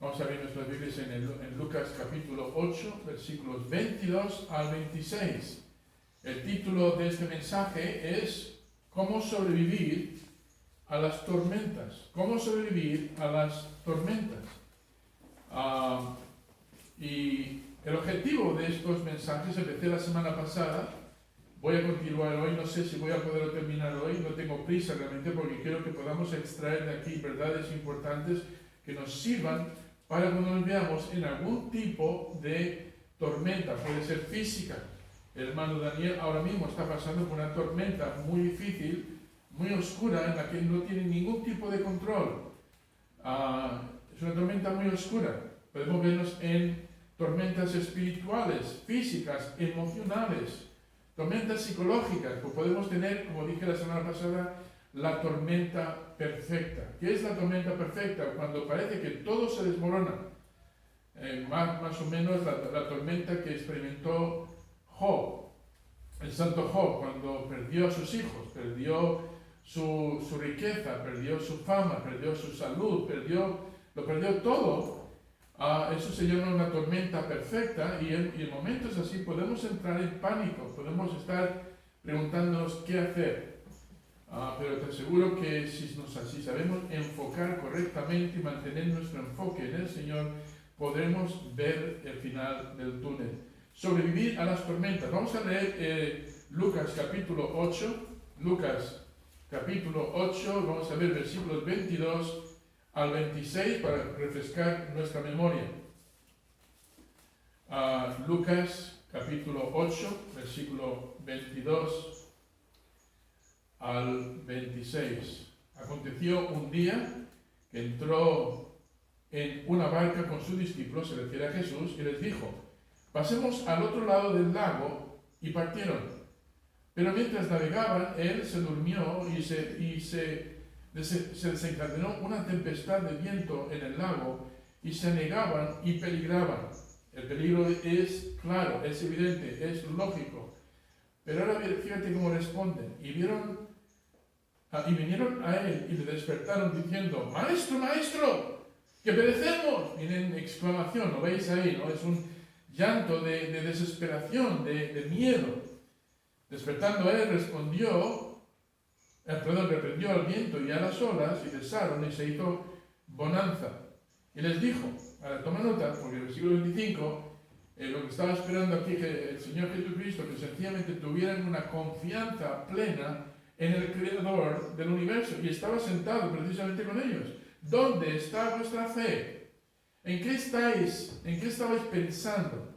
Vamos a abrir nuestras Biblias en Lucas capítulo 8, versículos 22 al 26. El título de este mensaje es ¿Cómo sobrevivir a las tormentas? ¿Cómo sobrevivir a las tormentas? Y el objetivo de estos mensajes, empecé la semana pasada, voy a continuar hoy, no sé si voy a poder terminar hoy, no tengo prisa realmente porque quiero que podamos extraer de aquí verdades importantes que nos sirvan para cuando nos veamos en algún tipo de tormenta, puede ser física. El hermano Daniel ahora mismo está pasando por una tormenta muy difícil, muy oscura, en la que no tiene ningún tipo de control. Es una tormenta muy oscura. Podemos vernos en tormentas espirituales, físicas, emocionales, tormentas psicológicas. Pues podemos tener, como dije la semana pasada, la tormenta perfecta. ¿Qué es la tormenta perfecta? Cuando parece que todo se desmorona. Más o menos la tormenta que experimentó Job, el santo Job, cuando perdió a sus hijos, perdió su riqueza, perdió su fama, perdió su salud, lo perdió todo. Eso se llama una tormenta perfecta y en momentos así podemos entrar en pánico, podemos estar preguntándonos qué hacer. Pero te aseguro que si sabemos enfocar correctamente y mantener nuestro enfoque en el Señor, podremos ver el final del túnel. Sobrevivir a las tormentas. Vamos a leer Lucas capítulo 8. Lucas capítulo 8, vamos a ver versículos 22 al 26 para refrescar nuestra memoria. Lucas capítulo 8, versículo 22 al 26. Aconteció un día que entró en una barca con sus discípulos, se refiere a Jesús, y les dijo: pasemos al otro lado del lago, y partieron. Pero mientras navegaban, él se durmió y se desencadenó una tempestad de viento en el lago, y se anegaban y peligraban. El peligro es claro, es evidente, es lógico. Pero ahora fíjate cómo responden. Y vinieron a él y le despertaron diciendo: ¡Maestro, maestro! ¡Que perecemos! Miren, exclamación, ¿lo veis ahí? ¿No? Es un llanto de desesperación, de miedo. Despertando él, reprendió al viento y a las olas, y cesaron, y se hizo bonanza. Y les dijo, ahora toma nota, porque el versículo 25, lo que estaba esperando aquí, que el Señor Jesucristo, que sencillamente tuvieran una confianza plena en el Creador del universo, y estaba sentado precisamente con ellos. ¿Dónde está vuestra fe? ¿En qué estabais pensando?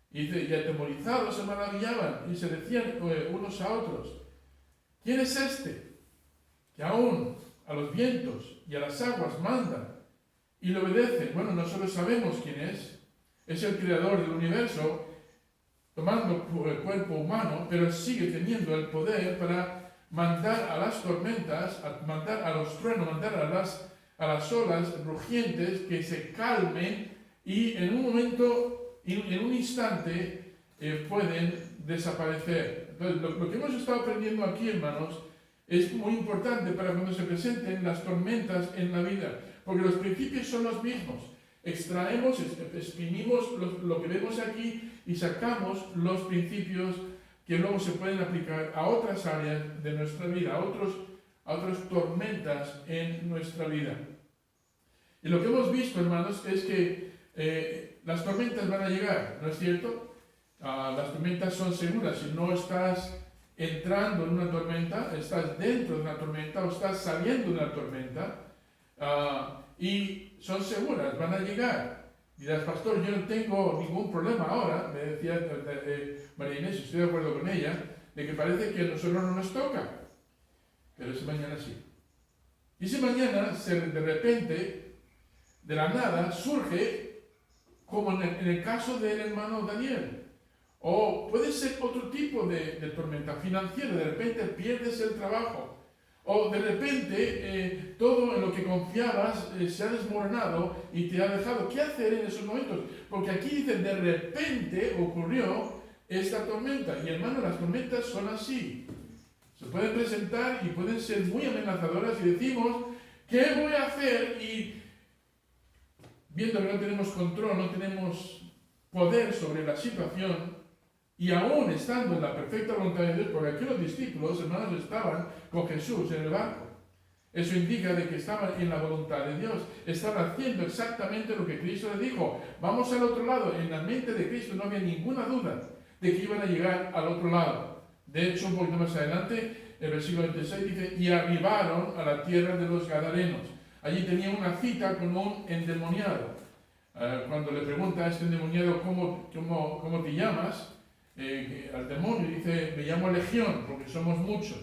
Y atemorizados se maravillaban y se decían unos a otros: ¿quién es este que aún a los vientos y a las aguas manda y le obedece? Bueno, nosotros sabemos quién es. Es el Creador del universo, tomando el cuerpo humano, pero sigue teniendo el poder para mandar a las tormentas, mandar a los truenos, mandar a las olas rugientes que se calmen y en un momento, en un instante, pueden desaparecer. Entonces, lo que hemos estado aprendiendo aquí, hermanos, es muy importante para cuando se presenten las tormentas en la vida, porque los principios son los mismos. Extraemos, exprimimos lo que vemos aquí y sacamos los principios que luego se pueden aplicar a otras áreas de nuestra vida, a otras tormentas en nuestra vida. Y lo que hemos visto, hermanos, es que las tormentas van a llegar, ¿no es cierto? Las tormentas son seguras. Si no estás entrando en una tormenta, estás dentro de una tormenta o estás saliendo de una tormenta, y son seguras, van a llegar. Dirás: pastor, yo no tengo ningún problema ahora, me decía María Inés, estoy de acuerdo con ella, de que parece que a nosotros no nos toca, pero ese mañana sí. Y ese mañana, de repente, de la nada, surge, como en el caso del hermano Daniel, o puede ser otro tipo de tormenta financiera. De repente pierdes el trabajo, o de repente todo en lo que confiabas se ha desmoronado y te ha dejado. ¿Qué hacer en esos momentos? Porque aquí dice: de repente ocurrió esta tormenta. Y hermano, las tormentas son así. Se pueden presentar y pueden ser muy amenazadoras y decimos: ¿qué voy a hacer? Y viendo que no tenemos control, no tenemos poder sobre la situación, y aún estando en la perfecta voluntad de Dios, porque aquí los discípulos, hermanos, estaban con Jesús en el barco. Eso indica de que estaban en la voluntad de Dios, estaban haciendo exactamente lo que Cristo les dijo. Vamos al otro lado. En la mente de Cristo no había ninguna duda de que iban a llegar al otro lado. De hecho, un poquito más adelante, el versículo 26 dice, y arribaron a la tierra de los Gadarenos. Allí tenía una cita con un endemoniado. Cuando le pregunta a este endemoniado, ¿cómo te llamas? Al demonio dice, me llamo Legión, porque somos muchos.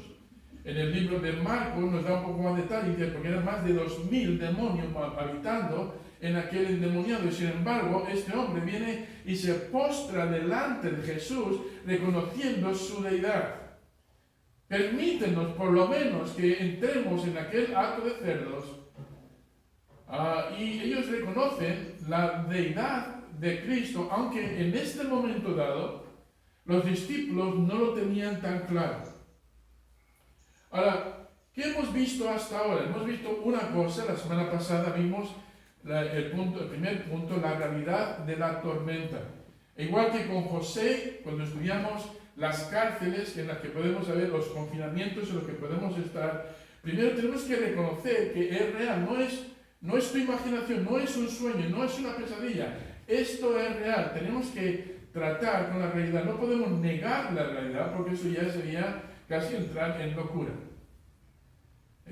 En el libro de Marcos nos da un poco más de detalle, dice, porque eran más de 2000 demonios habitando en aquel endemoniado. Y sin embargo, este hombre viene y se postra delante de Jesús, reconociendo su deidad. Permítenos, por lo menos, que entremos en aquel acto de cerdos, y ellos reconocen la deidad de Cristo, aunque en este momento dado, los discípulos no lo tenían tan claro. Ahora, ¿qué hemos visto hasta ahora? Hemos visto una cosa, la semana pasada vimos el primer punto, la realidad de la tormenta. Igual que con José, cuando estudiamos las cárceles en las que podemos ver los confinamientos en los que podemos estar, primero tenemos que reconocer que es real, no es tu imaginación, no es un sueño, no es una pesadilla, esto es real. Tenemos que tratar con la realidad, no podemos negar la realidad porque eso ya sería casi entrar en locura.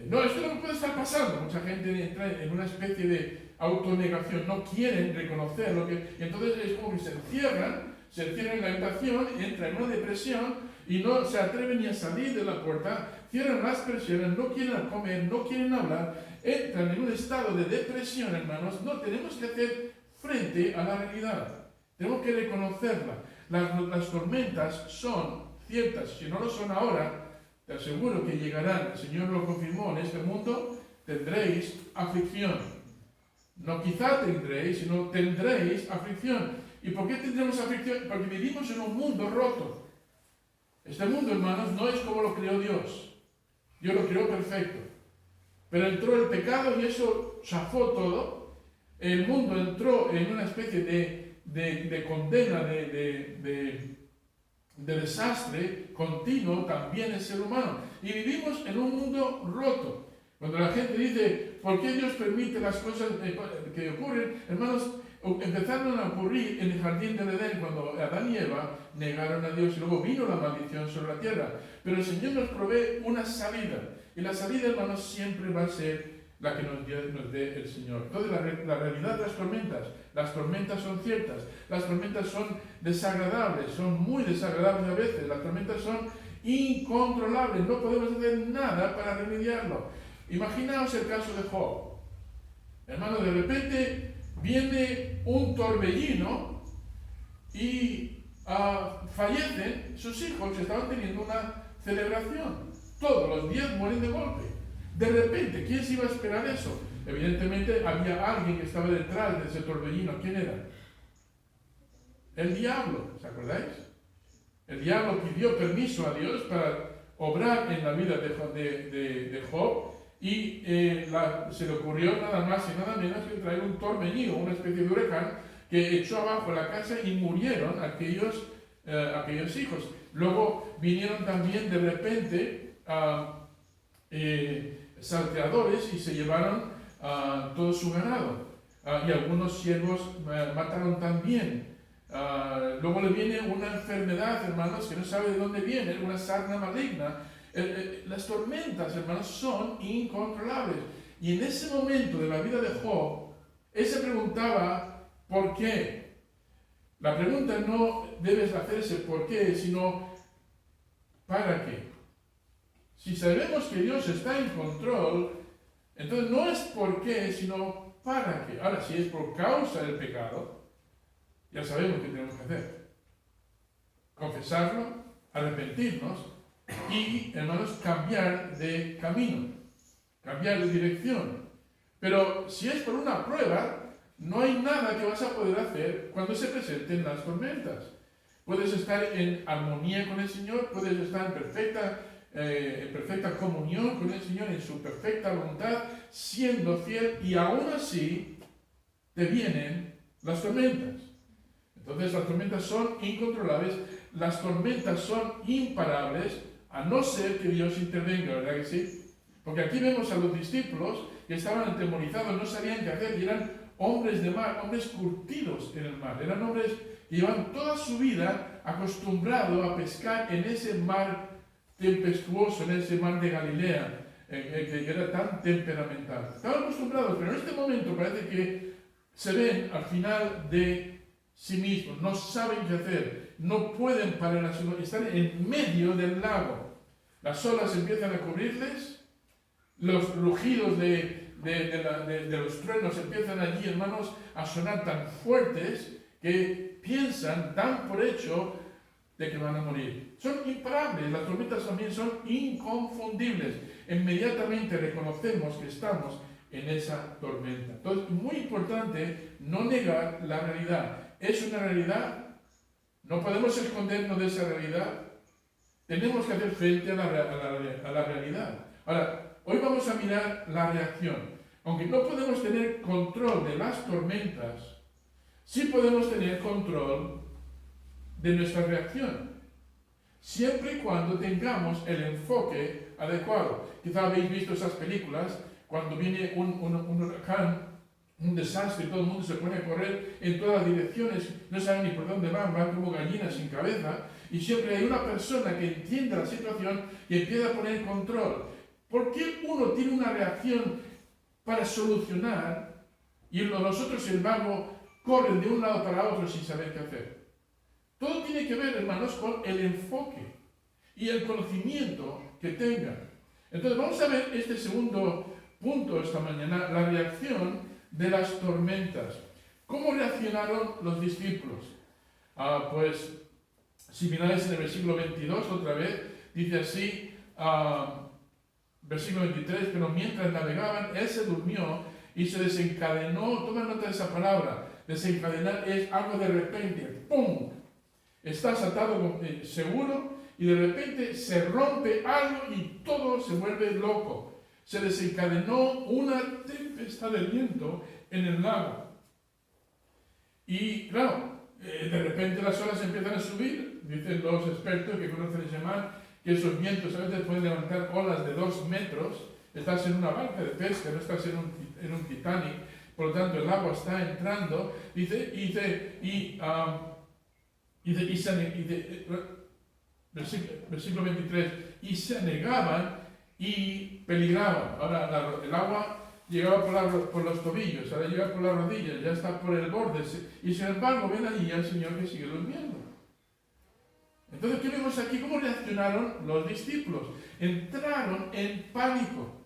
No, esto no puede estar pasando. Mucha gente entra en una especie de autonegación, no quieren reconocer lo que... Y entonces es como que se encierran en la habitación, entran en una depresión y no se atreven ni a salir de la puerta, cierran las persianas, no quieren comer, no quieren hablar, entran en un estado de depresión, hermanos. No, tenemos que hacer frente a la realidad, tenemos que reconocerla. Las tormentas son ciertas, si no lo son ahora, te aseguro que llegarán. El Señor lo confirmó, en este mundo tendréis aflicción. No quizá tendréis, sino tendréis aflicción. ¿Y por qué tendremos aflicción? Porque vivimos en un mundo roto. Este mundo, hermanos, no es como lo creó Dios. Dios lo creó perfecto. Pero entró el pecado y eso chafó todo. El mundo entró en una especie de condena, de desastre continuo también el ser humano. Y vivimos en un mundo roto. Cuando la gente dice, ¿por qué Dios permite las cosas que ocurren? Hermanos, empezaron a ocurrir en el jardín del Edén cuando Adán y Eva negaron a Dios y luego vino la maldición sobre la tierra. Pero el Señor nos provee una salida. Y la salida, hermanos, siempre va a ser la que nos dé el Señor. Entonces, la realidad de las tormentas son ciertas, las tormentas son desagradables, son muy desagradables a veces, las tormentas son incontrolables, no podemos hacer nada para remediarlo. Imaginaos el caso de Job. Hermano, de repente viene un torbellino y fallecen sus hijos, estaban teniendo una celebración. Todos los días mueren de golpe. De repente, ¿quién se iba a esperar eso? Evidentemente había alguien que estaba detrás de ese torbellino. ¿Quién era? El diablo, ¿os acordáis? El diablo pidió permiso a Dios para obrar en la vida de Job y se le ocurrió nada más y nada menos que traer un torbellino, una especie de huracán que echó abajo la casa y murieron aquellos hijos. Luego vinieron también de repente salteadores y se llevaron todo su ganado. Y algunos siervos mataron también. Luego le viene una enfermedad, hermanos, que no sabe de dónde viene, una sarna maligna. Las tormentas, hermanos, son incontrolables. Y en ese momento de la vida de Job, él se preguntaba, ¿por qué? La pregunta no debes hacerse ¿por qué?, sino ¿para qué? Si sabemos que Dios está en control, entonces no es por qué, sino para qué. Ahora, si es por causa del pecado, ya sabemos qué tenemos que hacer. Confesarlo, arrepentirnos y, hermanos, cambiar de camino, cambiar de dirección. Pero si es por una prueba, no hay nada que vas a poder hacer cuando se presenten las tormentas. Puedes estar en armonía con el Señor, puedes estar en perfecta comunión con el Señor, en su perfecta voluntad, siendo fiel, y aún así te vienen las tormentas. Entonces las tormentas son incontrolables, las tormentas son imparables, a no ser que Dios intervenga, ¿verdad que sí? Porque aquí vemos a los discípulos que estaban atemorizados, no sabían qué hacer, y eran hombres de mar, hombres curtidos en el mar, eran hombres que llevan toda su vida acostumbrados a pescar en ese mar tempestuoso, en ese mar de Galilea, que era tan temperamental. Estaban acostumbrados, pero en este momento parece que se ven al final de sí mismos, no saben qué hacer, no pueden parar, están en medio del lago. Las olas empiezan a cubrirles, los rugidos de los truenos empiezan allí, hermanos, a sonar tan fuertes que piensan, dan por hecho de que van a morir. Son imparables, las tormentas también son inconfundibles. Inmediatamente reconocemos que estamos en esa tormenta. Entonces, muy importante no negar la realidad. Es una realidad, no podemos escondernos de esa realidad. Tenemos que hacer frente a la realidad. Ahora, hoy vamos a mirar la reacción. Aunque no podemos tener control de las tormentas, sí podemos tener control de nuestra reacción. Siempre y cuando tengamos el enfoque adecuado. Quizá habéis visto esas películas cuando viene un huracán, un desastre, y todo el mundo se pone a correr en todas las direcciones, no saben ni por dónde van como gallinas sin cabeza, y siempre hay una persona que entiende la situación y empieza a poner control. ¿Por qué uno tiene una reacción para solucionar y los otros, sin embargo, corren de un lado para otro sin saber qué hacer? Todo tiene que ver, hermanos, con el enfoque y el conocimiento que tengan. Entonces vamos a ver este segundo punto esta mañana, la reacción de las tormentas. ¿Cómo reaccionaron los discípulos? Pues, si miráis en el versículo 22 otra vez, dice así, versículo 23, pero mientras navegaban, él se durmió y se desencadenó. Toma nota de esa palabra, desencadenar es algo de repente, ¡pum! Estás atado seguro y de repente se rompe algo y todo se vuelve loco. Se desencadenó una tempestad de viento en el lago. Y claro, de repente las olas empiezan a subir. Dicen los expertos que conocen ese mar, que esos vientos a veces pueden levantar olas de 2 metros. Estás en una barca de pesca, no estás en un Titanic. Por lo tanto, el agua está entrando. Versículo 23, y se anegaban y peligraban. Ahora el agua llegaba por los tobillos, ahora llega por las rodillas, ya está por el borde, y sin embargo ven allí al Señor que sigue durmiendo. Entonces, ¿qué vemos aquí? ¿Cómo reaccionaron los discípulos? Entraron en pánico.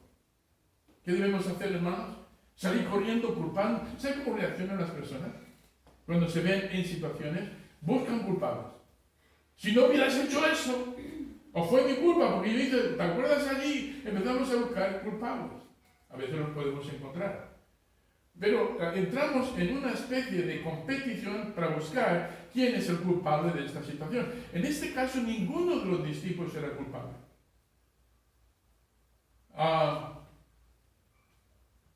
¿Qué debemos hacer, hermanos? Salir corriendo, culpando. ¿Saben cómo reaccionan las personas? Cuando se ven en situaciones, buscan culpables. Si no hubieras hecho eso, o fue mi culpa, porque yo hice, ¿te acuerdas allí? Empezamos a buscar culpables. A veces los podemos encontrar. Pero entramos en una especie de competición para buscar quién es el culpable de esta situación. En este caso, ninguno de los discípulos era culpable.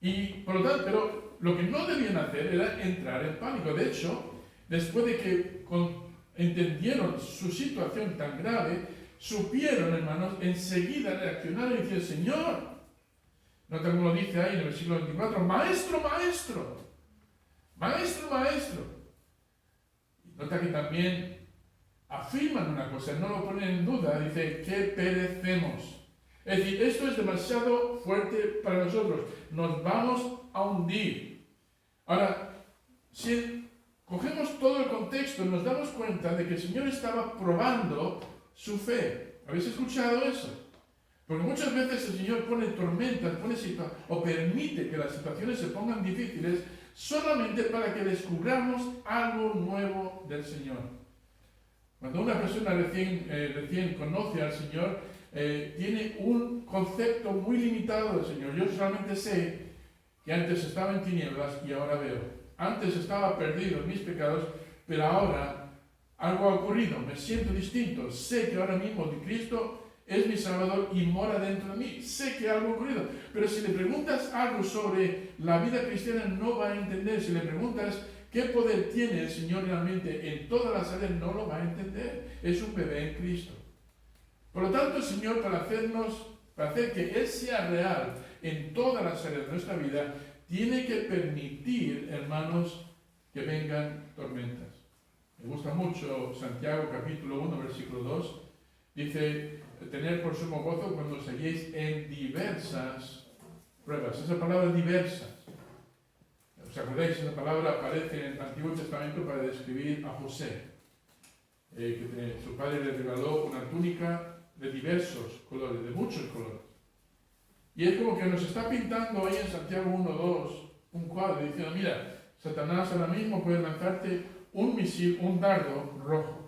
Y por lo tanto, pero lo que no debían hacer era entrar en pánico. De hecho, después de que entendieron su situación tan grave, supieron, hermanos, enseguida reaccionaron y dijeron, Señor, nota como lo dice ahí en el versículo 24, Maestro, Maestro, Maestro, Maestro. Nota que también afirman una cosa, no lo ponen en duda, dice que perecemos. Es decir, esto es demasiado fuerte para nosotros, nos vamos a hundir. Ahora, si cogemos todo el contexto, nos damos cuenta de que el Señor estaba probando su fe. ¿Habéis escuchado eso? Porque muchas veces el Señor pone tormentas, o permite que las situaciones se pongan difíciles solamente para que descubramos algo nuevo del Señor. Cuando una persona recién conoce al Señor, tiene un concepto muy limitado del Señor. Yo solamente sé que antes estaba en tinieblas y ahora veo. Antes estaba perdido en mis pecados, pero ahora algo ha ocurrido, me siento distinto. Sé que ahora mismo Cristo es mi Salvador y mora dentro de mí. Sé que algo ha ocurrido, pero si le preguntas algo sobre la vida cristiana no va a entender. Si le preguntas qué poder tiene el Señor realmente en todas las áreas, no lo va a entender. Es un bebé en Cristo. Por lo tanto, el Señor, para hacer que Él sea real en todas las áreas de nuestra vida, tiene que permitir, hermanos, que vengan tormentas. Me gusta mucho Santiago capítulo 1, versículo 2. Dice, tener por sumo gozo cuando os halléis en diversas pruebas. Esa palabra diversas. ¿Os acordáis? Esa palabra aparece en el Antiguo Testamento para describir a José. Que su padre le regaló una túnica de diversos colores, de muchos colores. Y es como que nos está pintando ahí en Santiago 1:2 un cuadro diciendo, mira, Satanás ahora mismo puede lanzarte un misil, un dardo rojo.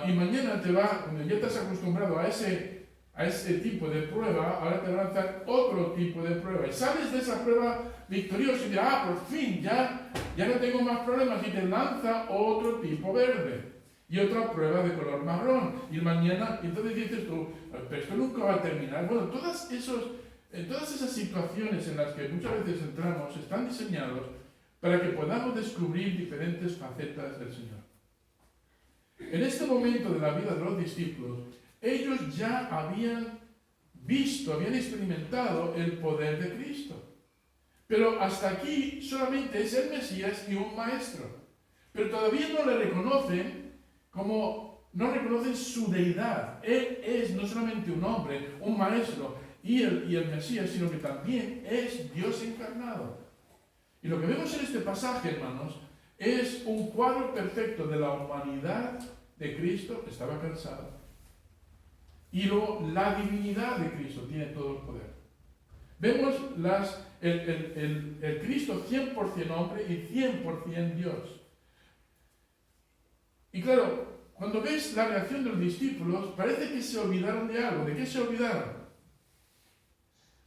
Y mañana cuando ya estás acostumbrado a ese tipo de prueba, ahora te va a lanzar otro tipo de prueba. Y sales de esa prueba victorioso y dices, por fin, ya no tengo más problemas. Y te lanza otro tipo verde. Y otra prueba de color marrón. Y mañana, entonces dices tú, pero esto nunca va a terminar. Bueno, todas esas situaciones en las que muchas veces entramos están diseñados para que podamos descubrir diferentes facetas del Señor. En este momento de la vida de los discípulos, ellos ya habían experimentado el poder de Cristo. Pero hasta aquí solamente es el Mesías y un maestro. Pero todavía no le reconocen no reconocen su deidad. Él es no solamente un hombre, un maestro y el Mesías, sino que también es Dios encarnado. Y lo que vemos en este pasaje, hermanos, es un cuadro perfecto de la humanidad de Cristo, que estaba cansado. Y luego la divinidad de Cristo tiene todo el poder. Vemos el Cristo 100% hombre y 100% Dios. Y claro, cuando ves la reacción de los discípulos, parece que se olvidaron de algo. ¿De qué se olvidaron?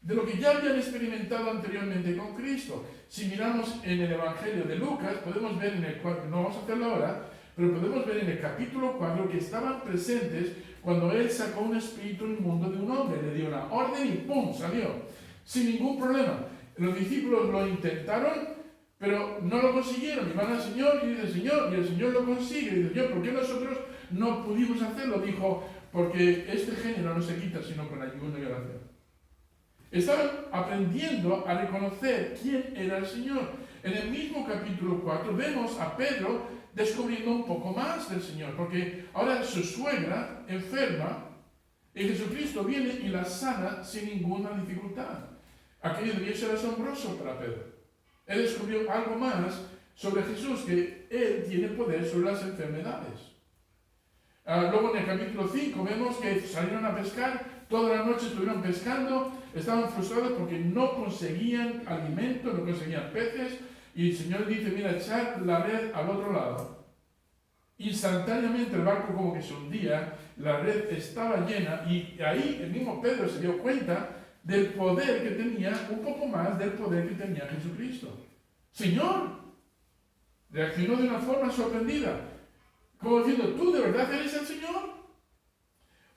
De lo que ya habían experimentado anteriormente con Cristo. Si miramos en el Evangelio de Lucas, podemos ver no vamos a hacerlo ahora, pero podemos ver en el capítulo 4 que estaban presentes cuando Él sacó un espíritu inmundo de un hombre, le dio una orden y ¡pum!, salió, sin ningún problema. Los discípulos lo intentaron, pero no lo consiguieron, y van al Señor y dicen, Señor, y el Señor lo consigue, y dice, Señor, ¿por qué nosotros no pudimos hacerlo? Dijo, porque este género no se quita sino con ayuno y oración. Estaban aprendiendo a reconocer quién era el Señor. En el mismo capítulo 4 vemos a Pedro descubriendo un poco más del Señor, porque ahora su suegra enferma, y Jesucristo viene y la sana sin ninguna dificultad. Aquello debía ser asombroso para Pedro. Él descubrió algo más sobre Jesús, que Él tiene poder sobre las enfermedades. Luego en el capítulo 5 vemos que salieron a pescar, toda la noche estuvieron pescando, estaban frustrados porque no conseguían alimento, no conseguían peces, y el Señor dice, mira, echad la red al otro lado. Instantáneamente el barco como que se hundía, la red estaba llena, y ahí el mismo Pedro se dio cuenta del poder que tenía, un poco más del poder que tenía Jesucristo. Señor, reaccionó de una forma sorprendida, como diciendo, ¿tú de verdad eres el Señor?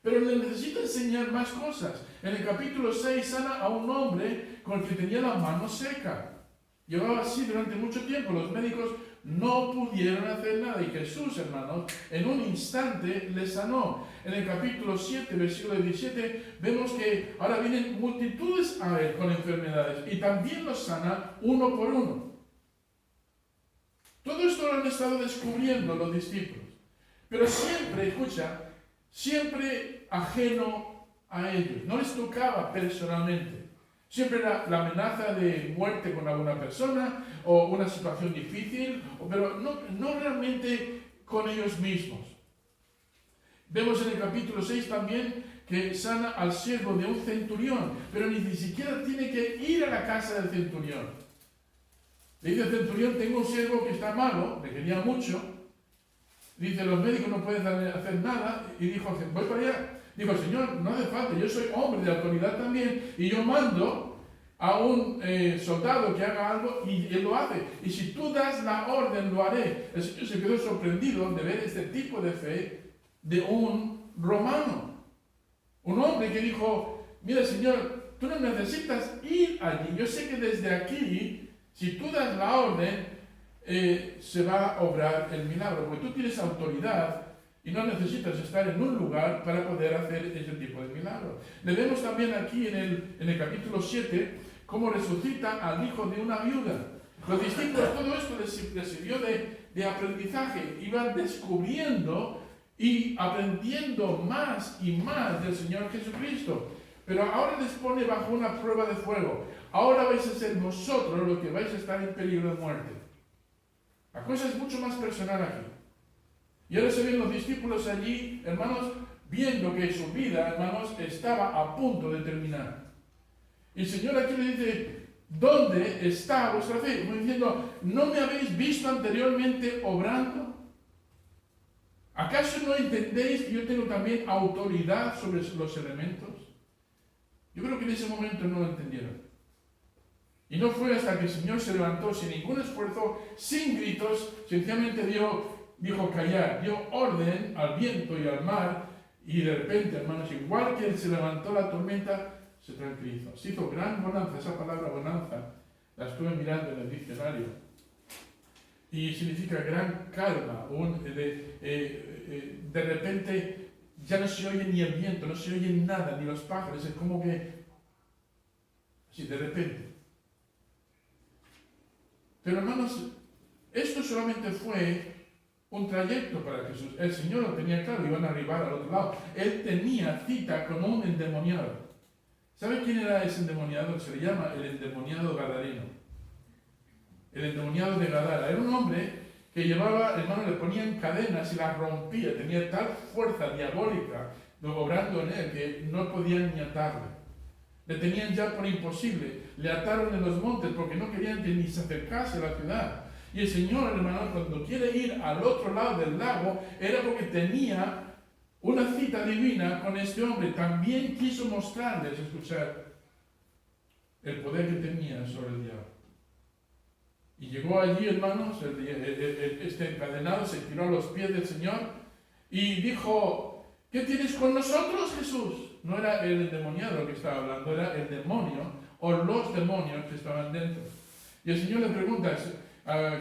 Pero le necesita enseñar más cosas. En el capítulo 6 sana a un hombre con el que tenía la mano seca. Llevaba así durante mucho tiempo, los médicos no pudieron hacer nada, y Jesús, hermanos, en un instante le sanó. En el capítulo 7, versículo 17, vemos que ahora vienen multitudes a Él con enfermedades, y también los sana uno por uno. Todo esto lo han estado descubriendo los discípulos, pero siempre, escucha, siempre ajeno a ellos, no les tocaba personalmente. Siempre era la amenaza de muerte con alguna persona o una situación difícil, pero no realmente con ellos mismos. Vemos en el capítulo 6 también que sana al siervo de un centurión, pero ni siquiera tiene que ir a la casa del centurión. Le dice al centurión, tengo un siervo que está malo, le quería mucho. Dice, los médicos no pueden hacer nada, y dijo, voy para allá. Dijo, Señor, no hace falta, yo soy hombre de autoridad también, y yo mando a un soldado que haga algo, y él lo hace. Y si tú das la orden, lo haré. El Señor se quedó sorprendido de ver este tipo de fe de un romano, Un hombre que dijo, mira Señor, tú no necesitas ir allí. Yo sé que desde aquí, si tú das la orden, se va a obrar el milagro, porque tú tienes autoridad y no necesitas estar en un lugar para poder hacer ese tipo de milagro. Le vemos también aquí en el capítulo 7 cómo resucita al hijo de una viuda. Los discípulos, todo esto les sirvió de aprendizaje, iban descubriendo y aprendiendo más y más del Señor Jesucristo. Pero ahora les pone bajo una prueba de fuego. Ahora vais a ser vosotros los que vais a estar en peligro de muerte. La cosa es mucho más personal aquí. Y ahora se ven los discípulos allí, hermanos, viendo que su vida, hermanos, estaba a punto de terminar. Y el Señor aquí le dice, ¿dónde está vuestra fe? Como diciendo, ¿no me habéis visto anteriormente obrando? ¿Acaso no entendéis que yo tengo también autoridad sobre los elementos? Yo creo que en ese momento no lo entendieron. Y no fue hasta que el Señor se levantó sin ningún esfuerzo, sin gritos, sencillamente dijo callar, dio orden al viento y al mar, y de repente, hermanos, igual que se levantó la tormenta, se tranquilizó. Se hizo gran bonanza. Esa palabra bonanza la estuve mirando en el diccionario y significa gran calma. De repente ya no se oye ni el viento, no se oye nada, ni los pájaros, es como que así de repente. Pero hermanos, esto solamente fue un trayecto para Jesús. El Señor lo tenía claro, iban a arribar al otro lado. Él tenía cita con un endemoniado. ¿Sabe quién era ese endemoniado? Se le llama el endemoniado gadareno. El endemoniado de Gadara. Era un hombre que llevaba, hermano, le ponían cadenas y las rompía. Tenía tal fuerza diabólica obrando en él que no podían ni atarle. Le tenían ya por imposible. Le ataron en los montes porque no querían que ni se acercase a la ciudad. Y el Señor, hermano, cuando quiere ir al otro lado del lago, era porque tenía una cita divina con este hombre. También quiso mostrarles, escuchar, el poder que tenía sobre el diablo. Y llegó allí, hermanos, este encadenado se tiró a los pies del Señor y dijo, ¿qué tienes con nosotros, Jesús? No era el endemoniado que estaba hablando, era el demonio o los demonios que estaban dentro. Y el Señor le pregunta,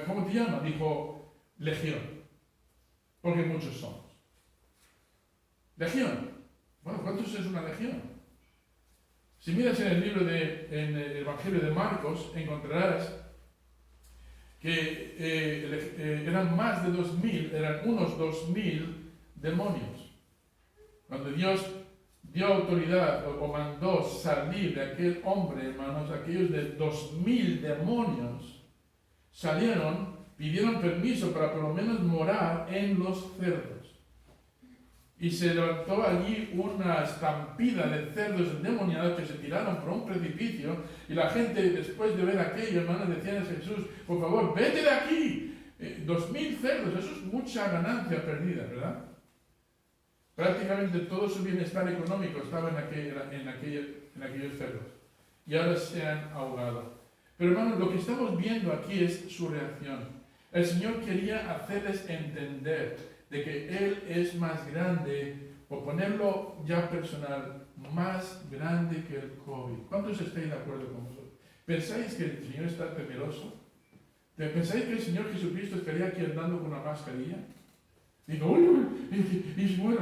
¿cómo te llamas? Dijo, Legión, porque muchos somos. Legión. Bueno, ¿cuántos es una legión? Si miras en el Evangelio de Marcos, encontrarás que eran más de 2000, eran unos 2000 demonios. Cuando Dios dio autoridad o mandó salir de aquel hombre, hermanos, aquellos de 2000 demonios, salieron, pidieron permiso para por lo menos morar en los cerdos. Y se levantó allí una estampida de cerdos endemoniados que se tiraron por un precipicio. Y la gente, después de ver aquello, hermanos, decían a Jesús, por favor, vete de aquí. 2000 cerdos, eso es mucha ganancia perdida, ¿verdad? Prácticamente todo su bienestar económico estaba en aquellos cerdos. Y ahora se han ahogado. Pero hermanos, lo que estamos viendo aquí es su reacción. El Señor quería hacerles entender de que Él es más grande, o ponerlo ya personal, más grande que el COVID. ¿Cuántos estáis de acuerdo con nosotros? ¿Pensáis que el Señor está temeroso? ¿Pensáis que el Señor Jesucristo estaría aquí andando con una mascarilla? Digo, y bueno,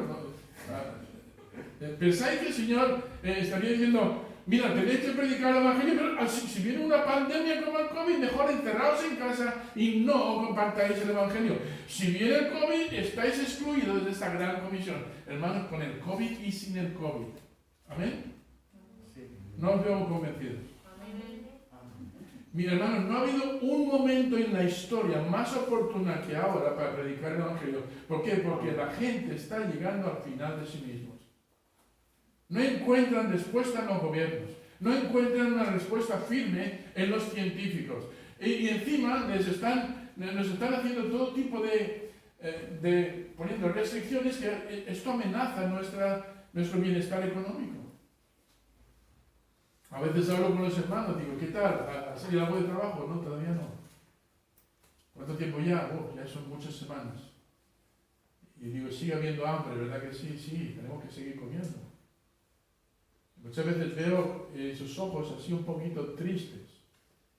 ¿pensáis que el Señor estaría diciendo, mira, tenéis que predicar el Evangelio, pero si viene una pandemia como el COVID, mejor encerraos en casa y no compartáis el Evangelio? Si viene el COVID, estáis excluidos de esta gran comisión. Hermanos, con el COVID y sin el COVID. ¿Amén? Sí. No os veo convencidos. Mi hermano, no ha habido un momento en la historia más oportuna que ahora para predicar el Evangelio. ¿Por qué? Porque la gente está llegando al final de sí mismos. No encuentran respuesta en los gobiernos, no encuentran una respuesta firme en los científicos. Y encima nos están haciendo todo tipo de poniendo restricciones que esto amenaza nuestro bienestar económico. A veces hablo con los hermanos, digo, ¿qué tal? ¿Ha salido algo de trabajo? No, todavía no. ¿Cuánto tiempo ya? Ya son muchas semanas. Y digo, sigue habiendo hambre, ¿verdad que sí? Sí, tenemos que seguir comiendo. Muchas veces veo sus ojos así un poquito tristes.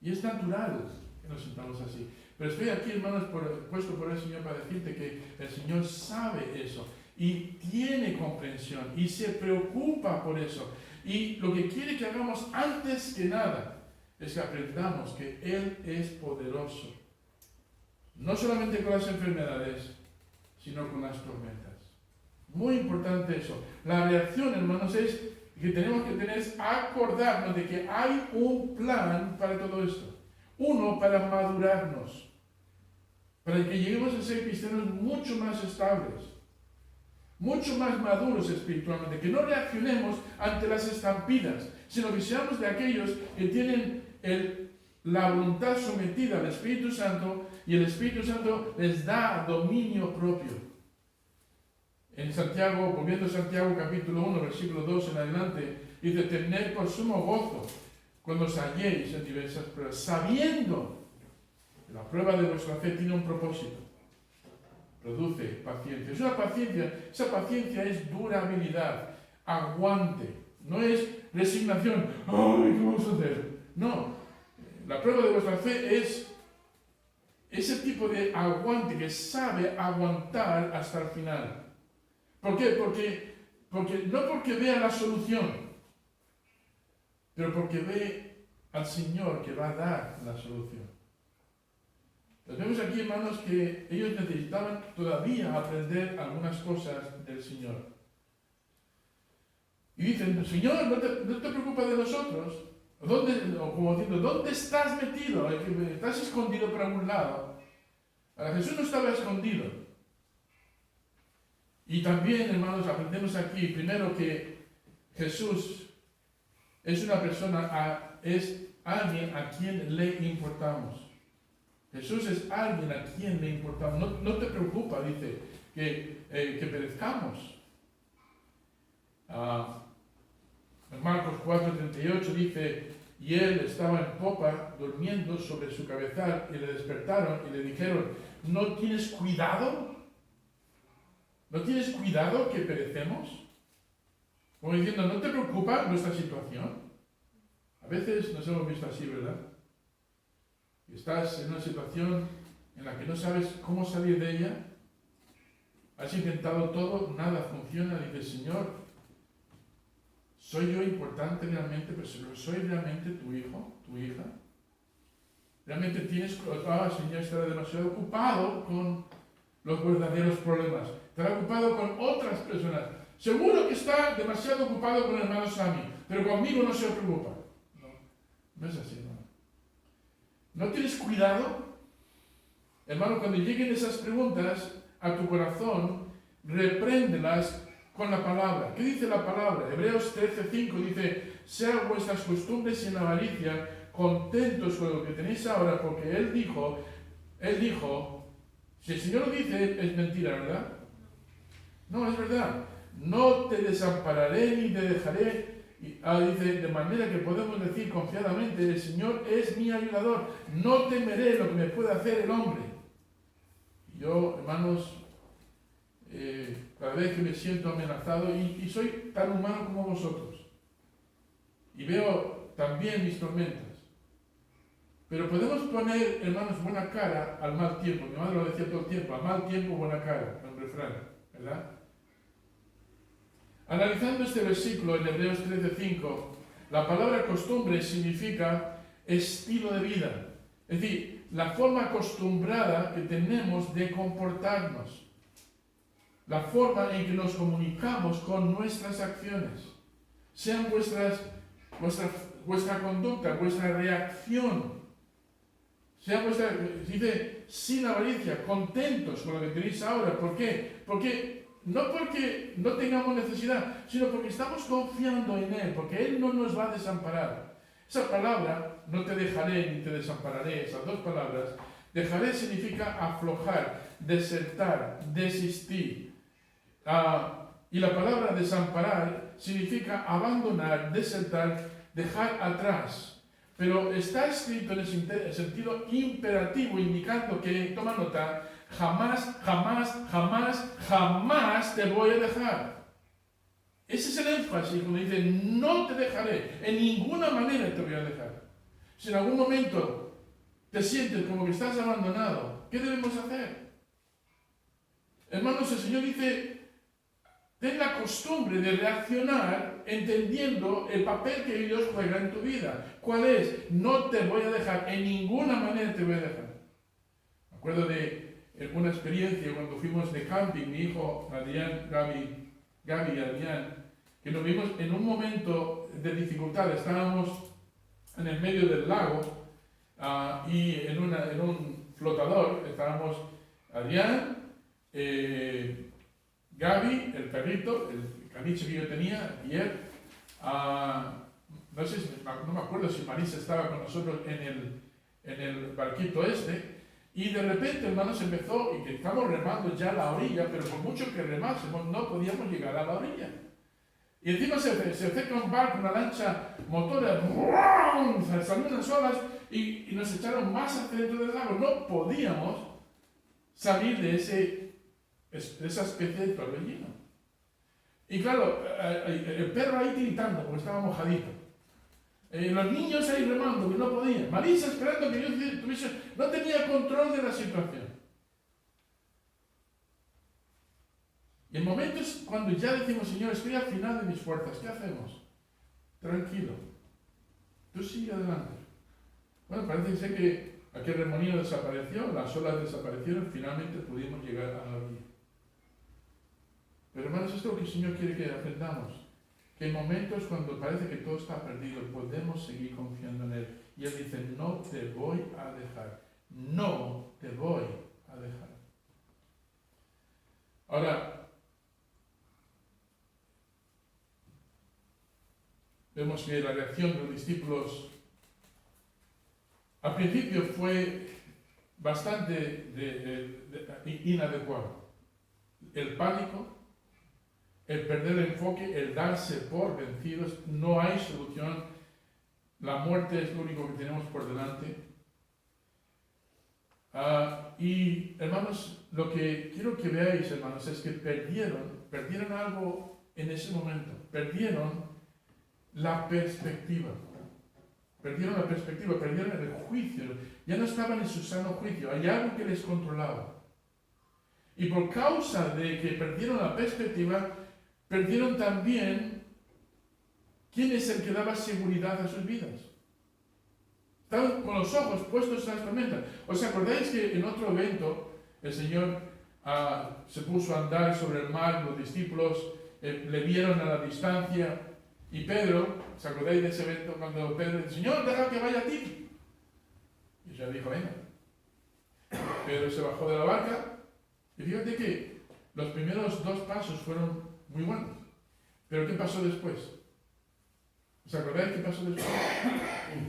Y es natural que nos sintamos así. Pero estoy aquí, hermanos, puesto por el Señor para decirte que el Señor sabe eso y tiene comprensión y se preocupa por eso. Y lo que quiere que hagamos antes que nada es que aprendamos que Él es poderoso. No solamente con las enfermedades, sino con las tormentas. Muy importante eso. La reacción, hermanos, es que tenemos que tener es acordarnos de que hay un plan para todo esto. Uno, para madurarnos, para que lleguemos a ser cristianos mucho más estables, mucho más maduros espiritualmente, que no reaccionemos ante las estampidas, sino que seamos de aquellos que tienen la voluntad sometida al Espíritu Santo y el Espíritu Santo les da dominio propio. En Santiago, volviendo a Santiago capítulo 1, versículo 2 en adelante, dice: tened por sumo gozo cuando os halléis en diversas pruebas, sabiendo que la prueba de vuestra fe tiene un propósito. Produce paciencia. Es una paciencia, esa paciencia es durabilidad, aguante, no es resignación. ¡Ay, qué vamos a hacer! No, la prueba de vuestra fe es ese tipo de aguante que sabe aguantar hasta el final. ¿Por qué? No porque vea la solución, pero porque ve al Señor que va a dar la solución. Entonces vemos aquí, hermanos, que ellos necesitaban todavía aprender algunas cosas del Señor. Y dicen: Señor, no te preocupas de nosotros. Como diciendo, ¿dónde estás metido? ¿Estás escondido por algún lado? Ahora, Jesús no estaba escondido. Y también, hermanos, aprendemos aquí, primero, que Jesús es una persona, es alguien a quien le importamos. Jesús es alguien a quien le importamos. No te preocupa, dice, que perezcamos. En Marcos 4:38 dice: y él estaba en popa, durmiendo sobre su cabezal, y le despertaron y le dijeron: ¿no tienes cuidado? ¿No tienes cuidado que perecemos? Como diciendo, ¿no te preocupa nuestra situación? A veces nos hemos visto así, ¿verdad? Estás en una situación en la que no sabes cómo salir de ella. Has intentado todo, nada funciona. Dices: Señor, ¿soy yo importante realmente? Pero ¿soy realmente tu hijo, tu hija? ¿Realmente tienes... Señor, estará demasiado ocupado con los verdaderos problemas. Estará ocupado con otras personas. Seguro que está demasiado ocupado con el hermano Sammy, pero conmigo no se preocupa. No es así, hermano. ¿No tienes cuidado? Hermano, cuando lleguen esas preguntas a tu corazón, repréndelas con la palabra. ¿Qué dice la palabra? Hebreos 13:5 dice: sean vuestras costumbres sin avaricia, contentos con lo que tenéis ahora, porque Él dijo, si el Señor lo dice, es mentira, ¿verdad? No, es verdad. No te desampararé ni te dejaré. Dice, de manera que podemos decir confiadamente: el Señor es mi ayudador. No temeré lo que me pueda hacer el hombre. Yo, hermanos, cada vez que me siento amenazado, y soy tan humano como vosotros, y veo también mis tormentas, pero podemos poner, hermanos, buena cara al mal tiempo. Mi madre lo decía todo el tiempo: al mal tiempo, buena cara, un refrán, ¿verdad? Analizando este versículo en Hebreos 13:5, la palabra costumbre significa estilo de vida, es decir, la forma acostumbrada que tenemos de comportarnos, la forma en que nos comunicamos con nuestras acciones, sean vuestra conducta, vuestra reacción, sean dice, sin avaricia, contentos con lo que tenéis ahora. ¿Por qué? No porque no tengamos necesidad, sino porque estamos confiando en Él, porque Él no nos va a desamparar. Esa palabra, no te dejaré ni te desampararé, esas dos palabras, dejaré significa aflojar, desertar, desistir. Y la palabra desamparar significa abandonar, desertar, dejar atrás. Pero está escrito en el sentido imperativo, indicando que, toma nota, jamás, jamás, jamás, jamás te voy a dejar. Ese es el énfasis cuando dice, no te dejaré, en ninguna manera te voy a dejar. Si en algún momento te sientes como que estás abandonado, ¿qué debemos hacer? Hermanos, el Señor dice, ten la costumbre de reaccionar entendiendo el papel que Dios juega en tu vida. ¿Cuál es? No te voy a dejar, en ninguna manera te voy a dejar. Me acuerdo de una experiencia cuando fuimos de camping, mi hijo Adrián, Gaby y Adrián, que nos vimos en un momento de dificultad. Estábamos en el medio del lago y en un flotador estábamos Adrián, Gaby, el perrito, el caniche que yo tenía, Pierre, no sé, no me acuerdo si Marisa estaba con nosotros en el barquito este, y de repente, hermanos, empezó, y que estamos remando ya a la orilla, pero por mucho que remásemos, no podíamos llegar a la orilla. Y encima se acerca un barco, una lancha motora, salieron unas olas y nos echaron más hacia dentro del lago. No podíamos salir de esa especie de torbellino. Y claro, el perro ahí tiritando porque estaba mojadito. Los niños ahí remando que no podían. Marisa esperando que yo tuviese, no tenía control de la situación. Y en momentos cuando ya decimos, Señor, estoy al final de mis fuerzas, ¿qué hacemos? Tranquilo. Tú sigue adelante. Bueno, parece ser que aquel remolino desapareció, las olas desaparecieron, finalmente pudimos llegar a la orilla. Pero hermanos, esto es lo que el Señor quiere que aprendamos. Que en momentos cuando parece que todo está perdido, podemos seguir confiando en Él. Y Él dice, no te voy a dejar. No te voy a dejar. Ahora, vemos que la reacción de los discípulos al principio fue bastante inadecuada. El pánico, el perder el enfoque, el darse por vencidos, no hay solución. La muerte es lo único que tenemos por delante. Y hermanos, lo que quiero que veáis, hermanos, es que perdieron algo en ese momento. Perdieron la perspectiva. Perdieron el juicio. Ya no estaban en su sano juicio. Hay algo que les controlaba. Y por causa de que perdieron la perspectiva, perdieron también quién es el que daba seguridad a sus vidas. Estaban con los ojos puestos en las tormentas. ¿Os acordáis que en otro evento el Señor se puso a andar sobre el mar, los discípulos le vieron a la distancia, y Pedro, ¿os acordáis de ese evento cuando Pedro dice, Señor, deja que vaya a ti? Y ya dijo, venga. Pedro se bajó de la barca, y fíjate que los primeros 2 pasos fueron muy buenos. Pero ¿qué pasó después? ¿Os acordáis qué pasó después?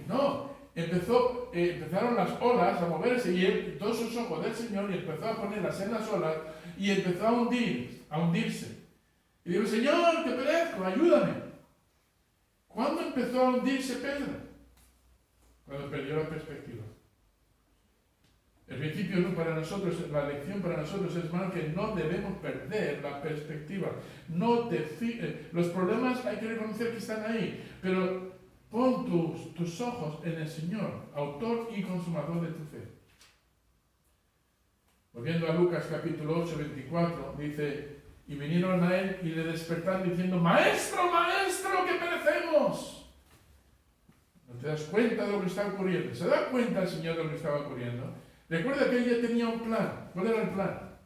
No, empezaron las olas a moverse y él quitó sus ojos del Señor y empezó a ponerlas en las olas y empezó a hundirse. Y dijo, Señor, te perezco, ayúdame. ¿Cuándo empezó a hundirse Pedro? Cuando perdió la perspectiva. El principio para nosotros, la lección para nosotros es, hermano, que no debemos perder la perspectiva. Los problemas hay que reconocer que están ahí, pero pon tus ojos en el Señor, autor y consumador de tu fe. Volviendo a Lucas capítulo 8, 24, dice, y vinieron a él y le despertaron diciendo, Maestro, Maestro, que perecemos. ¿No te das cuenta de lo que está ocurriendo? ¿Se da cuenta el Señor de lo que estaba ocurriendo? Recuerda que ella tenía un plan. ¿Cuál era el plan?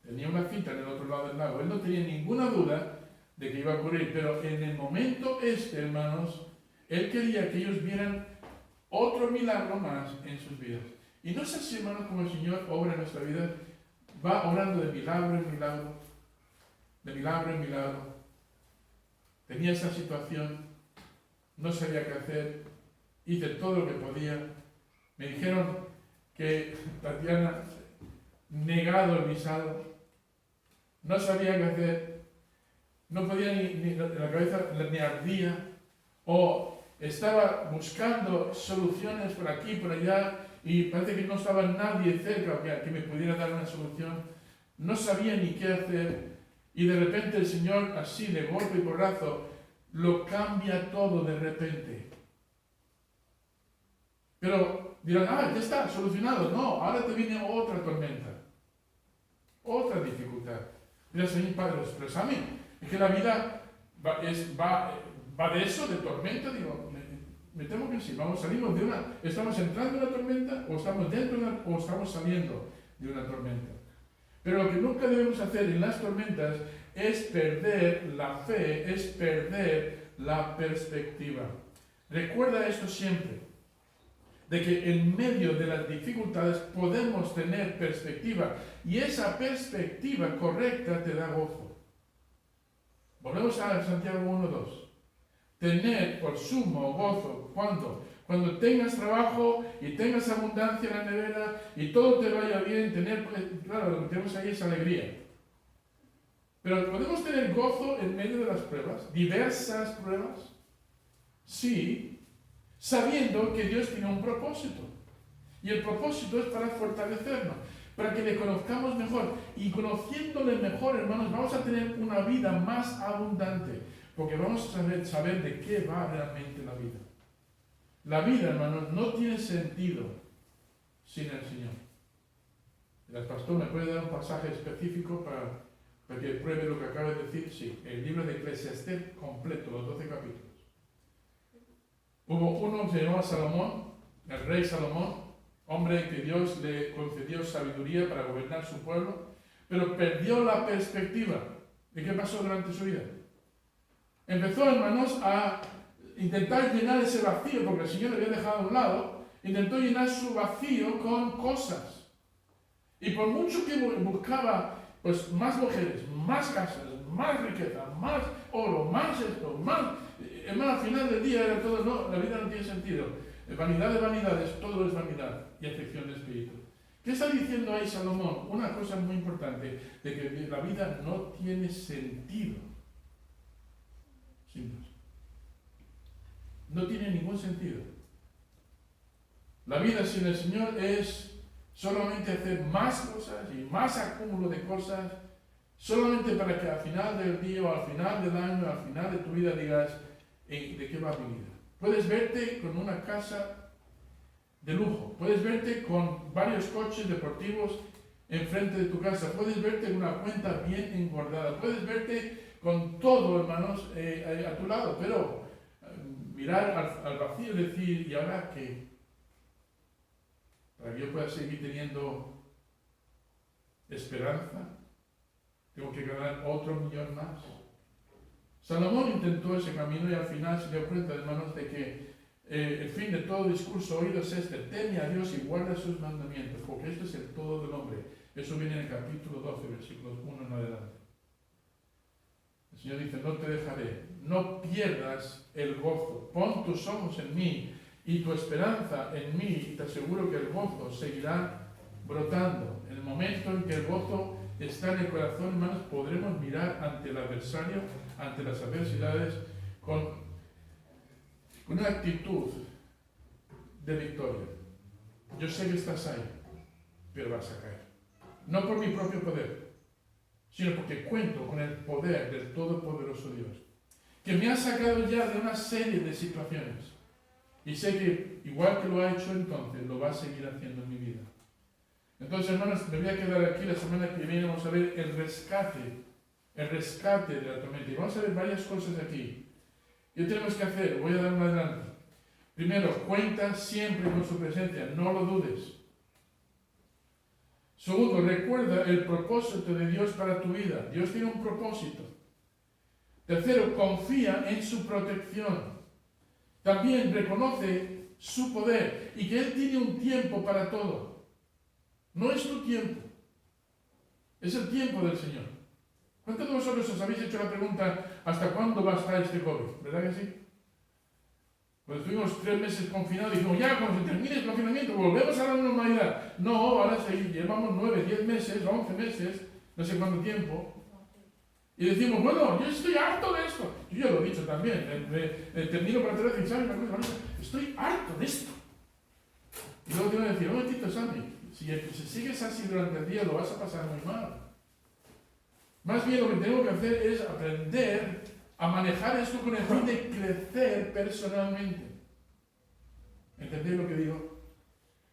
Tenía una cita en el otro lado del lago. Él no tenía ninguna duda de que iba a ocurrir, pero en el momento hermanos, Él quería que ellos vieran otro milagro más en sus vidas. Y no sé si, hermanos, como el Señor obra en nuestra vida, va obrando de milagro en milagro, de milagro en milagro. Tenía esa situación, no sabía qué hacer, hice todo lo que podía. Me dijeron que Tatiana, negado el visado, no sabía qué hacer, no podía ni la cabeza le ardía, o estaba buscando soluciones por aquí, por allá, y parece que no estaba nadie cerca que me pudiera dar una solución. No sabía ni qué hacer. Y de repente el Señor, así de golpe y porrazo, lo cambia todo de repente. Pero dirán, ya está, solucionado. No, ahora te viene otra tormenta, otra dificultad. Mira, Señor Padre, pero Sammy, es que la vida va de eso, de tormenta. Digo, me temo que sí. Salimos de una, estamos entrando en una tormenta, o estamos dentro de una, o estamos saliendo de una tormenta. Pero lo que nunca debemos hacer en las tormentas es perder la fe, es perder la perspectiva. Recuerda esto siempre, de que en medio de las dificultades podemos tener perspectiva, y esa perspectiva correcta te da gozo. Volvemos a Santiago 1:2. Tener por sumo gozo, cuando tengas trabajo y tengas abundancia en la nevera y todo te vaya bien, claro, lo que tenemos ahí es alegría. Pero ¿podemos tener gozo en medio de las pruebas? ¿Diversas pruebas? Sí, sabiendo que Dios tiene un propósito. Y el propósito es para fortalecernos, para que le conozcamos mejor. Y conociéndole mejor, hermanos, vamos a tener una vida más abundante, porque vamos a saber de qué va realmente la vida. La vida, hermanos, no tiene sentido sin el Señor. El pastor me puede dar un pasaje específico para que pruebe lo que acabo de decir. Sí, el libro de Eclesiastés completo, los 12 capítulos. Hubo uno que se llamaba Salomón, el rey Salomón, hombre que Dios le concedió sabiduría para gobernar su pueblo, pero perdió la perspectiva de qué pasó durante su vida. Empezó, hermanos, a intentar llenar ese vacío, porque el Señor le había dejado a un lado, intentó llenar su vacío con cosas. Y por mucho que buscaba pues, más mujeres, más casas, más riqueza, más oro, más esto, más... Hermano, al final del día era todo, no, la vida no tiene sentido. Vanidad de vanidades, todo es vanidad y aflicción de espíritu. ¿Qué está diciendo ahí Salomón? Una cosa muy importante, de que la vida no tiene sentido. Simple. No tiene ningún sentido. La vida sin el Señor es solamente hacer más cosas y más acúmulo de cosas, solamente para que al final del día o al final del año, al final de tu vida digas, ¿de qué va mi vida? Puedes verte con una casa de lujo, puedes verte con varios coches deportivos enfrente de tu casa, puedes verte con una cuenta bien engordada, puedes verte con todo, hermanos, a tu lado, pero mirar al vacío y decir, ¿y ahora qué? Para que yo pueda seguir teniendo esperanza, tengo que ganar otro millón más. Salomón intentó ese camino y al final se dio cuenta, hermanos, de que el fin de todo discurso oído es este: teme a Dios y guarda sus mandamientos, porque esto es el todo del hombre. Eso viene en el capítulo 12, versículos 1 en adelante. El Señor dice, no te dejaré, no pierdas el gozo, pon tus ojos en mí y tu esperanza en mí, y te aseguro que el gozo seguirá brotando. En el momento en que el gozo está en el corazón, hermanos, podremos mirar ante el adversario, ante las adversidades, con una actitud de victoria. Yo sé que estás ahí, pero vas a caer. No por mi propio poder, sino porque cuento con el poder del Todopoderoso Dios, que me ha sacado ya de una serie de situaciones. Y sé que, igual que lo ha hecho entonces, lo va a seguir haciendo en mi vida. Entonces, hermanos, me voy a quedar aquí. La semana que viene vamos a ver el rescate de la tormenta. Y vamos a ver varias cosas aquí. ¿Qué tenemos que hacer? Voy a dar un adelanto. Primero, cuenta siempre con su presencia, no lo dudes. Segundo, recuerda el propósito de Dios para tu vida. Dios tiene un propósito. Tercero, confía en su protección. También reconoce su poder y que Él tiene un tiempo para todo. No es tu tiempo, es el tiempo del Señor. ¿Cuántos de vosotros os habéis hecho la pregunta ¿hasta cuándo va a estar este COVID? ¿Verdad que sí? Cuando estuvimos 3 meses confinados, dijimos, ya, cuando se termine el confinamiento, volvemos a la normalidad. No, ahora llevamos 9, 10 meses, 11 meses, no sé cuánto tiempo. Y decimos, bueno, yo estoy harto de esto. Yo ya lo he dicho también, termino para atrás y ¿sabes una cosa? Estoy harto de esto. Y luego tengo que decir, un momentito, Sandy, si sigues así durante el día lo vas a pasar muy mal. Más bien lo que tenemos que hacer es aprender a manejar esto con el fin de crecer personalmente. ¿Entendéis lo que digo?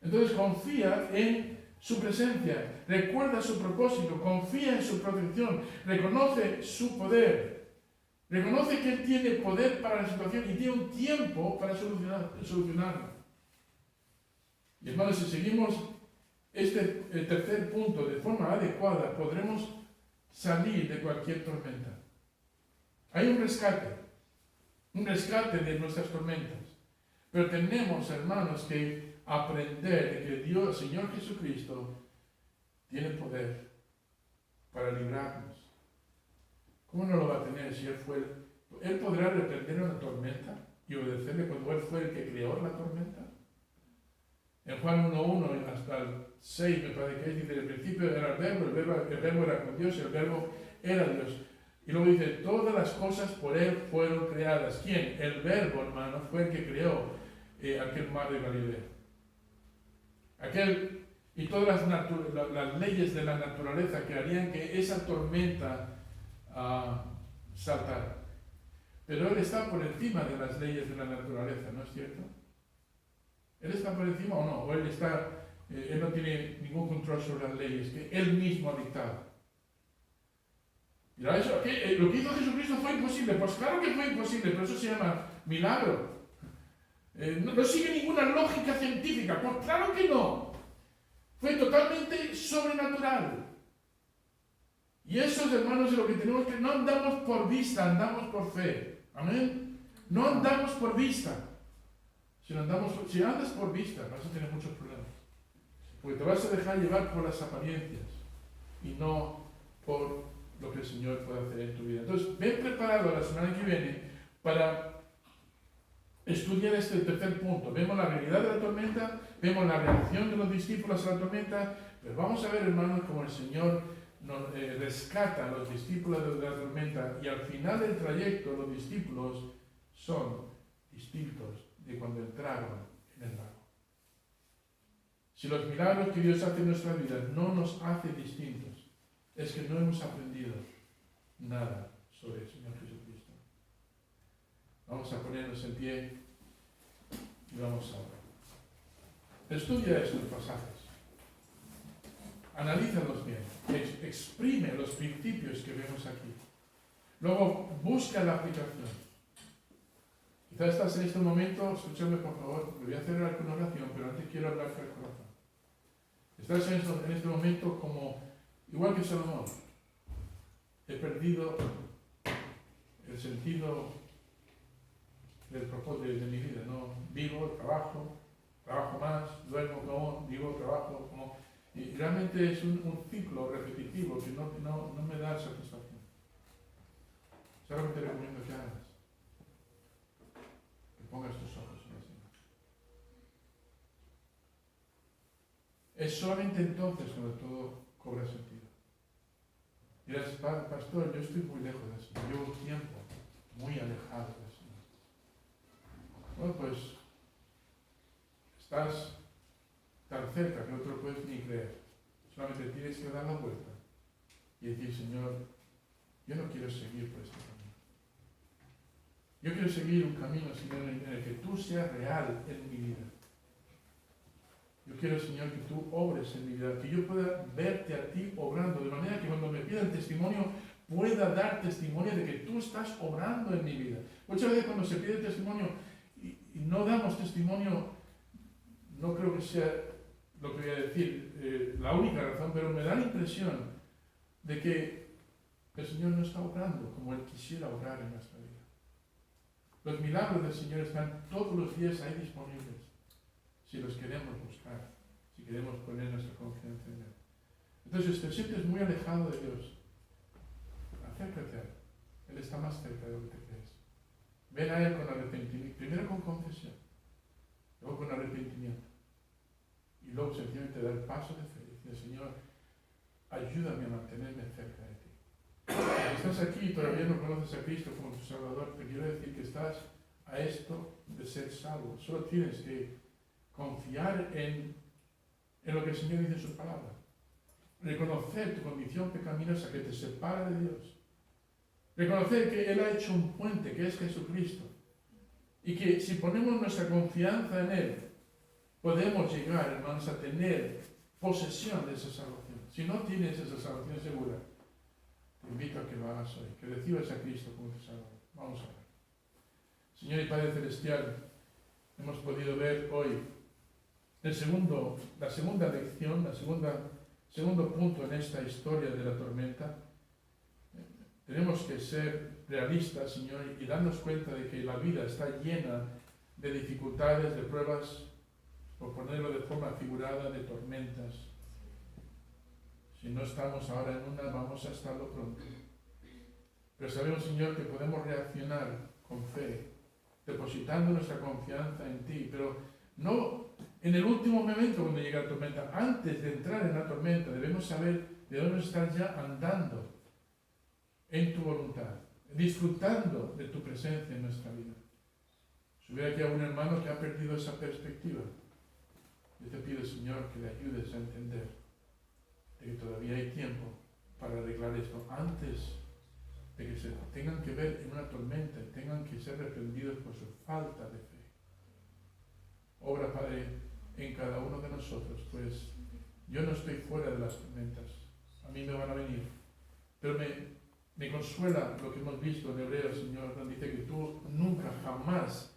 Entonces confía en su presencia, recuerda su propósito, confía en su protección, reconoce su poder, reconoce que Él tiene poder para la situación y tiene un tiempo para solucionarlo. Y hermanos, si seguimos el tercer punto de forma adecuada, podremos salir de cualquier tormenta. Hay un rescate de nuestras tormentas. Pero tenemos, hermanos, que aprender de que Dios, el Señor Jesucristo, tiene poder para librarnos. ¿Cómo no lo va a tener si Él podrá reprender una tormenta y obedecerle cuando Él fue el que creó la tormenta? En Juan 1:1 hasta el 6, me parece que dice, el principio era el verbo era con Dios, el verbo era Dios. Y luego dice, todas las cosas por Él fueron creadas. ¿Quién? El verbo, hermano, fue el que creó aquel mar de Galilea. Y todas las leyes de la naturaleza que harían que esa tormenta saltara. Pero Él está por encima de las leyes de la naturaleza, ¿no es cierto? ¿Él está por encima o no? ¿O Él no tiene ningún control sobre las leyes que Él mismo ha dictado? Mira, lo que hizo Jesucristo fue imposible. Pues claro que fue imposible, pero eso se llama milagro. No sigue ninguna lógica científica. Pues claro que no. Fue totalmente sobrenatural. Y eso, hermanos, es lo que tenemos que... No andamos por vista, andamos por fe. Amén. No andamos por vista. Si andas por vista, vas a tener muchos problemas. Porque te vas a dejar llevar por las apariencias y no por lo que el Señor puede hacer en tu vida. Entonces, ven preparado la semana que viene para estudiar este tercer punto. Vemos la realidad de la tormenta, vemos la reacción de los discípulos a la tormenta, pero vamos a ver, hermanos, cómo el Señor nos rescata a los discípulos de la tormenta y al final del trayecto los discípulos son distintos de cuando entraron en el lago. Si los milagros que Dios hace en nuestra vida no nos hace distintos, es que no hemos aprendido nada sobre el Señor Jesucristo. Vamos a ponernos en pie y vamos a orar. Estudia estos pasajes. Analízalos bien. Exprime los principios que vemos aquí. Luego busca la aplicación. Quizás estás en este momento, escúchame por favor, me voy a hacer una oración, pero antes quiero hablarte al corazón. Estás en este momento como, igual que Salomón, he perdido el sentido del propósito de mi vida, ¿no? Vivo, trabajo más, duermo, como, vivo, trabajo, como, y realmente es un ciclo repetitivo que no me da satisfacción. ¿Sabes lo que te recomiendo que hagas? Que pongas tus ojos en el Señor. Es solamente entonces cuando todo cobra sentido. Dirás, pastor, yo estoy muy lejos del Señor, llevo un tiempo muy alejado del Señor. Bueno, pues estás tan cerca que no te lo puedes ni creer. Solamente tienes que dar la vuelta y decir, Señor, yo no quiero seguir por este camino. Yo quiero seguir un camino, Señor, en el que tú seas real en mi vida. Yo quiero, Señor, que tú obres en mi vida, que yo pueda verte a ti obrando, de manera que cuando me pidan testimonio, pueda dar testimonio de que tú estás obrando en mi vida. Muchas veces cuando se pide testimonio y no damos testimonio, no creo que sea lo que voy a decir la única razón, pero me da la impresión de que el Señor no está obrando como Él quisiera obrar en nuestra vida. Los milagros del Señor están todos los días ahí disponibles, si los queremos buscar, si queremos poner nuestra confianza en Él. Entonces, si te sientes muy alejado de Dios, acércate a Él. Él está más cerca de lo que te crees. Ven a Él con arrepentimiento, primero con confesión, luego con arrepentimiento, y luego sencillamente dar el paso de fe y decir, Señor, ayúdame a mantenerme cerca de ti. Si estás aquí y todavía no conoces a Cristo como tu Salvador, te quiero decir que estás a esto de ser salvo. Solo tienes que confiar en lo que el Señor dice en su palabra. reconocer tu condición pecaminosa que te separa de Dios, reconocer que Él ha hecho un puente, que es Jesucristo, y que si ponemos nuestra confianza en Él, podemos llegar, hermanos, a tener posesión de esa salvación. Si no tienes esa salvación segura, te invito a que lo hagas hoy, que recibas a Cristo como tu Salvador. Vamos a ver. Señor y Padre Celestial, hemos podido ver hoy la segunda lección, segundo punto en esta historia de la tormenta. Tenemos que ser realistas, Señor, y darnos cuenta de que la vida está llena de dificultades, de pruebas, por ponerlo de forma figurada, de tormentas. Si no estamos ahora en una, vamos a estarlo pronto. Pero sabemos, Señor, que podemos reaccionar con fe, depositando nuestra confianza en ti, pero no en el último momento cuando llega la tormenta. Antes de entrar en la tormenta debemos saber de dónde estás ya andando en tu voluntad, disfrutando de tu presencia en nuestra vida. Si hubiera aquí algún hermano que ha perdido esa perspectiva, yo te pido, Señor, que le ayudes a entender de que todavía hay tiempo para arreglar esto antes de que se tengan que ver en una tormenta y tengan que ser reprendidos por su falta de fe. Obra, Padre, en cada uno de nosotros, pues yo no estoy fuera de las tormentas, a mí me van a venir, pero me consuela lo que hemos visto en Hebreos, Señor, donde dice que tú nunca, jamás,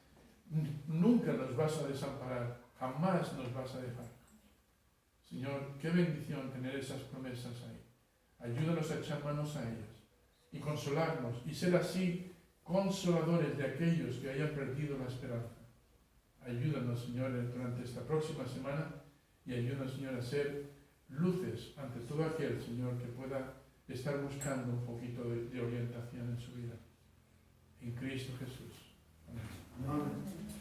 nunca nos vas a desamparar, jamás nos vas a dejar. Señor, qué bendición tener esas promesas ahí. Ayúdanos a echar manos a ellas y consolarnos y ser así consoladores de aquellos que hayan perdido la esperanza. Ayúdanos, Señor, durante esta próxima semana y ayúdanos, Señor, a ser luces ante todo aquel, Señor, que pueda estar buscando un poquito de orientación en su vida. En Cristo Jesús. Amén. Amén.